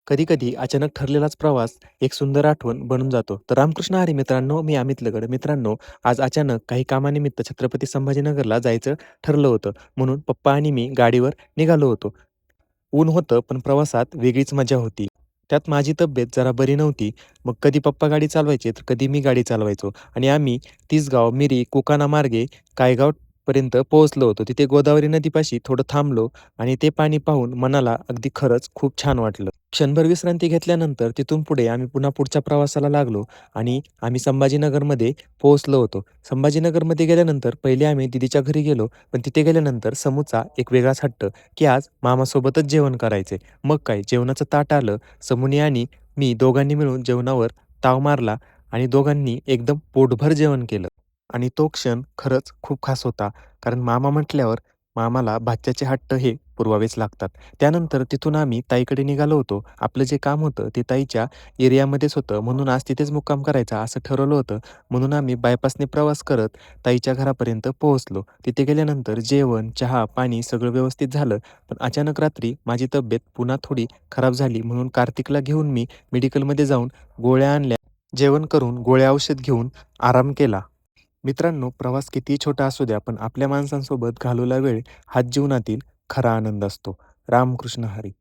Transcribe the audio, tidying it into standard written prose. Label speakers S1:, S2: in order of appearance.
S1: कधी-कधी अचानक ठरलेलाच प्रवास एक सुंदर आठवण बनून जातो. तर रामकृष्ण हरी मित्रांनो, मी अमित लगड. मित्रांनो, आज अचानक काही कामानिमित्त छत्रपती संभाजीनगरला जायचं ठरलं होतं. म्हणून पप्पा आणि मी गाडीवर निघालो होतो. ऊन होतं, पण प्रवासात वेगळीच मजा होती. त्यात माझी तब्येत जरा बरी नव्हती. मग कधी पप्पा गाडी चालवायचे, तर कधी मी गाडी चालवायचो आणि आम्ही तिसगाव, मिरी, कोकाना मार्गे कायगावपर्यंत पोहोचलो होतो. तिथे गोदावरी नदीपाशी थोडं थांबलो आणि ते पाणी पाहून मनाला अगदी खरंच खूप छान वाटलं. क्षणभर विश्रांती घेतल्यानंतर तिथून पुढे आम्ही पुन्हा पुढच्या प्रवासाला लागलो आणि आम्ही संभाजीनगरमध्ये पोहोचलो होतो. संभाजीनगरमध्ये गेल्यानंतर पहिले आम्ही दीदीच्या घरी गेलो, पण तिथे गेल्यानंतर समूचा एक वेगळाच हट्ट, की आज मामासोबतच जेवण करायचे. मग काय जेवणाचं ताट आलं. समूने आणि मी दोघांनी मिळून जेवणावर ताव मारला आणि दोघांनी एकदम पोटभर जेवण केलं. आणि तो क्षण खरंच खूप खास होता. कारण मामा म्हटल्यावर मामाला भाच्याचे हट्ट हे पुरवावेच लागतात. त्यानंतर तिथून आम्ही ताईकडे निघालो होतो. आपलं जे काम होतं ते ताईच्या एरियामध्येच होतं. म्हणून आज तिथेच मुक्काम करायचा असं ठरवलं होतं. म्हणून आम्ही बायपासने प्रवास करत ताईच्या घरापर्यंत पोहोचलो. तिथे गेल्यानंतर जेवण, चहा, पाणी सगळं व्यवस्थित झालं. पण अचानक रात्री माझी तब्येत पुन्हा थोडी खराब झाली. म्हणून कार्तिकला घेऊन मी मेडिकलमध्ये जाऊन गोळ्या आणल्या. जेवण करून गोळ्या औषध घेऊन आराम केला. मित्रांनो, प्रवास कितीही छोटा असू द्या, पण आपल्या माणसांसोबत घालवला वेळ हाच जीवनातील खरा आनंद असतो. रामकृष्ण हरी.